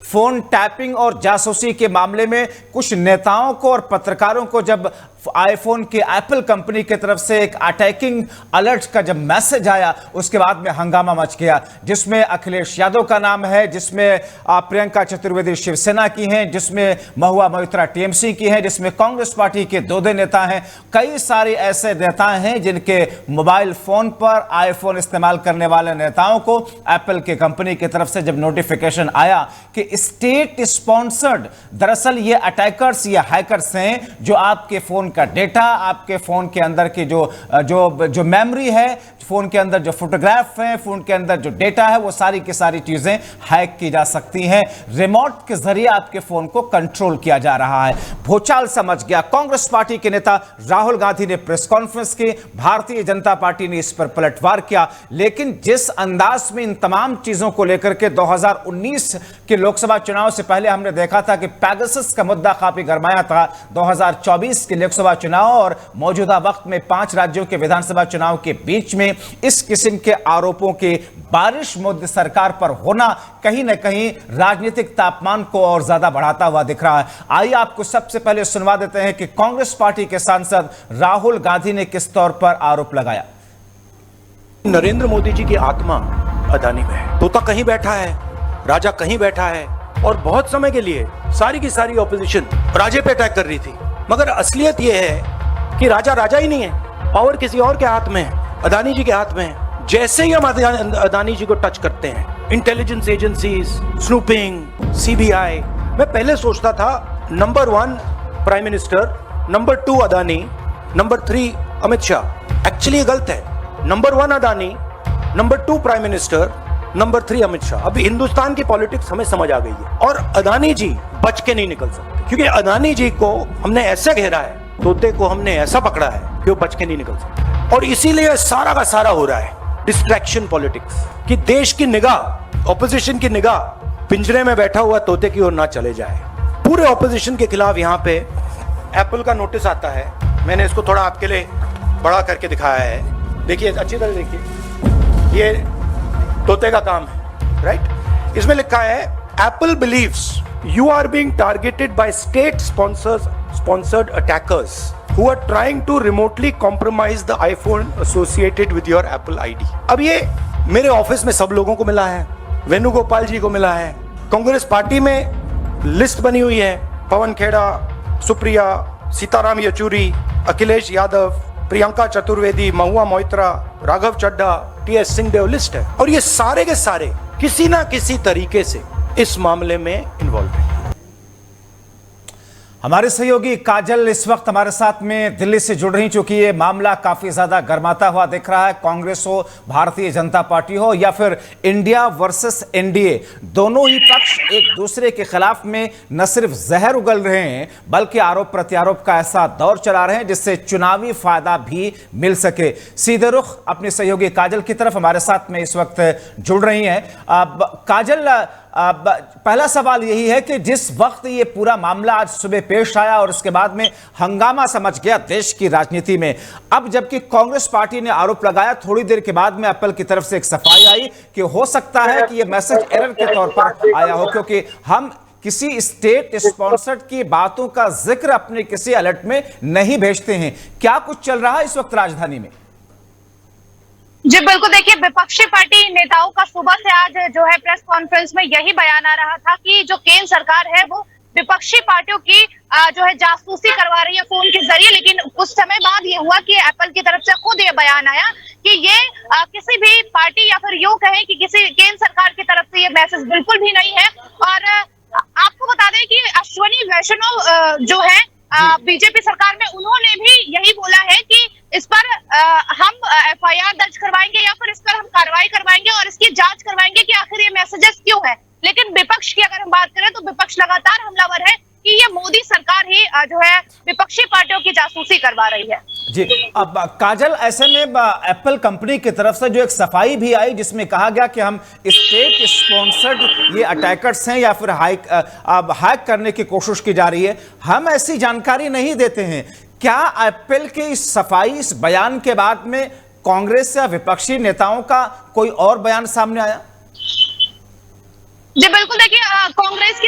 Phone tapping और जासूसी के मामले में कुछ नेताओं को और पत्रकारों को जब आईफोन के एप्पल कंपनी की तरफ से एक अटैकिंग अलर्ट का जब मैसेज आया, उसके बाद में हंगामा मच गया, जिसमें अखिलेश यादव का नाम है, जिसमें प्रियंका चतुर्वेदी शिवसेना की हैं, जिसमें महुआ मोइत्रा टीएमसी की हैं, जिसमें कांग्रेस पार्टी के दो नेता हैं। कई सारे ऐसे नेता हैं जिनके मोबाइल फोन पर आईफोन इस्तेमाल करने वाले नेताओं को एप्पल की कंपनी की तरफ से जब नोटिफिकेशन आया कि स्टेट स्पॉन्सर्ड, दरअसल ये अटैकर्स या हैकर्स हैं जो आपके फोन का डेटा, आपके फोन के अंदर की जो मेमोरी है, फोन के अंदर जो फोटोग्राफ है, फोन के अंदर जो डेटा है, वो सारी की सारी चीजें हैक की जा सकती हैं। रिमोट के जरिए आपके फोन को कंट्रोल किया जा रहा है। भूचाल समझ गया। कांग्रेस पार्टी के नेता राहुल गांधी ने प्रेस कॉन्फ्रेंस की, भारतीय जनता पार्टी ने इस पर पलटवार किया, लेकिन जिस अंदाज में इन तमाम चीजों को लेकर के 2019 के लोकसभा चुनाव से पहले हमने देखा था कि पैगासस का मुद्दा काफी गरमाया था, 2024 के लोकसभा चुनाव और मौजूदा वक्त में 5 राज्यों के विधानसभा चुनाव के बीच में इस किस्म के आरोपों की बारिश मोदी सरकार पर होना कहीं ना कहीं राजनीतिक तापमान को और ज्यादा बढ़ाता हुआ दिख रहा है। आइए आपको सबसे पहले सुनवा देते हैं कि कांग्रेस पार्टी के सांसद राहुल गांधी ने किस तौर पर आरोप लगाया। नरेंद्र मोदी जी की आत्मा अदानी में है। तोता कहीं बैठा है, राजा कहीं बैठा है, और बहुत समय के लिए सारी की सारी ऑपोजिशन राजे पे अटैक कर रही थी। मगर असलियत यह है कि राजा राजा ही नहीं है, पावर किसी और के हाथ में है, अदानी जी के हाथ में है। जैसे ही हम अदानी जी को टच करते हैं, इंटेलिजेंस एजेंसीज, स्नूपिंग, सीबीआई, मैं पहले सोचता था number 1 prime minister, number 2 Adani, number 3 Amit Shah. Actually गलत है। Number 1 Adani, number 2 prime minister, number 3 Amit Shah. अभी हिंदुस्तान की पॉलिटिक्स हमें समझ आ गई है और अदानी जी बच के नहीं निकल सकते, क्योंकि अदानी जी को हमने ऐसा घेरा है, तोते को हमने ऐसा पकड़ा है कि वो बच के नहीं निकल सकते। और इसीलिए सारा का सारा हो रहा है डिस्ट्रैक्शन पॉलिटिक्स, कि देश की निगाह, ऑपोजिशन की निगाह पिंजरे में बैठा हुआ तोते की ओर ना चले जाए। पूरे ऑपोजिशन के खिलाफ यहाँ पे एप्पल का नोटिस आता है। मैंने इसको थोड़ा आपके लिए बड़ा करके दिखाया है, देखिए अच्छी तरह देखिए, ये तोते का काम है, राइट। इसमें लिखा है Apple believes you are being targeted by state sponsored attackers who are trying to remotely compromise the iPhone associated with your Apple ID। अब ये मेरे ऑफिस में सब लोगों को मिला है, वेणुगोपाल जी को मिला है, कांग्रेस पार्टी में लिस्ट बनी हुई है, पवन खेड़ा, सुप्रिया, सीताराम येचुरी, अखिलेश यादव, प्रियंका चतुर्वेदी, महुआ मोइत्रा, राघव चड्ढा, टीएस सिंहदेव, लिस्ट है। और ये सारे के सारे किसी ना किसी तरीके से इस मामले में इन्वॉल्व है। हमारे सहयोगी काजल इस वक्त हमारे साथ में दिल्ली से जुड़ रही, चूंकि ये मामला काफी ज्यादा गर्माता हुआ दिख रहा है। कांग्रेस हो, भारतीय जनता पार्टी हो या फिर इंडिया वर्सेस एनडीए, दोनों ही पक्ष एक दूसरे के खिलाफ में न सिर्फ जहर उगल रहे हैं बल्कि आरोप प्रत्यारोप का ऐसा दौर चला रहे हैं जिससे चुनावी फायदा भी मिल सके। सीधे रुख अपनी सहयोगी काजल की तरफ हमारे साथ में इस वक्त जुड़ रही हैं। काजल, पहला सवाल यही है कि जिस वक्त ये पूरा मामला आज सुबह पेश आया और उसके बाद में हंगामा समझ गया देश की राजनीति में, अब जबकि कांग्रेस पार्टी ने आरोप लगाया, थोड़ी देर के बाद में एप्पल की तरफ से एक सफाई आई कि हो सकता है कि ये मैसेज एरर के तौर पर आया हो, क्योंकि हम किसी स्टेट स्पॉन्सर्ड की बातों का जिक्र अपने किसी अलर्ट में नहीं भेजते हैं। क्या कुछ चल रहा है इस वक्त राजधानी में? जी बिल्कुल, देखिए विपक्षी पार्टी नेताओं का सुबह से आज जो है प्रेस कॉन्फ्रेंस में यही बयान आ रहा था कि जो केंद्र सरकार है वो विपक्षी पार्टियों की जो है जासूसी करवा रही है फोन के जरिए। लेकिन कुछ समय बाद ये हुआ कि एप्पल की तरफ से खुद ये बयान आया कि ये किसी भी पार्टी या फिर यूं कहें कि किसी केंद्र सरकार की तरफ से ये मैसेज बिल्कुल भी नहीं है। और आपको बता दें कि अश्विनी वैष्णव जो है बीजेपी सरकार में, उन्होंने भी यही बोला है कि इस पर हम एफआईआर दर्ज करवाएंगे या फिर इस पर हम कार्रवाई करवाएंगे और इसकी जांच करवाएंगे कि आखिर ये मैसेजेस क्यों है। लेकिन विपक्ष की अगर हम बात करें तो विपक्ष लगातार हमलावर है कि ये मोदी सरकार ही जो है विपक्षी पार्टियों की जासूसी करवा रही है। जी, अब काजल, ऐसे में एप्पल कंपनी की तरफ से जो एक सफाई भी आई जिसमें कहा गया कि हम स्टेट स्पॉन्सर्ड ये अटैकर्स हैं या फिर हैक करने की कोशिश की जा रही है, हम ऐसी जानकारी नहीं देते हैं। क्या एप्पल की इस सफाई, इस बयान के बाद में कांग्रेस या विपक्षी नेताओं का कोई और बयान सामने आया? जी बिल्कुल, देखिए कांग्रेस की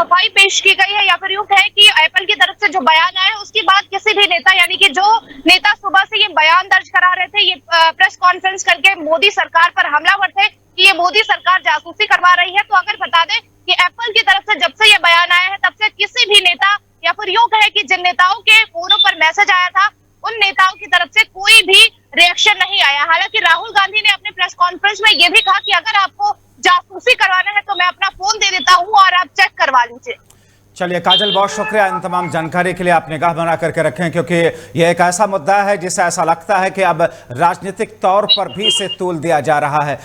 सफाई पेश की गई है, या फिर यूं कहें कि एप्पल की तरफ से जो बयान आया है उसके बाद किसी भी नेता, यानी कि जो नेता सुबह से ये बयान दर्ज करा रहे थे, ये प्रेस कॉन्फ्रेंस करके मोदी सरकार पर हमलावर थे कि ये मोदी सरकार जासूसी करवा रही है, तो अगर बता दें कि एप्पल की तरफ से जब से ये बयान आया है तब से किसी भी नेता, या फिर यूं कहे कि जिन नेताओं के फोनों पर मैसेज आया था उन नेताओं की तरफ से कोई भी रिएक्शन नहीं आया। हालांकि राहुल गांधी ने अपने प्रेस कॉन्फ्रेंस में ये भी कहा कि अगर आपको जासूसी करवाना है तो मैं अपना फोन दे देता हूं और आप चेक करवा लीजिए। चलिए काजल, बहुत शुक्रिया इन तमाम जानकारी के लिए। आप निगाह बना करके रखें, क्योंकि यह एक ऐसा मुद्दा है जिसे ऐसा लगता है कि अब राजनीतिक तौर पर भी इसे तूल दिया जा रहा है।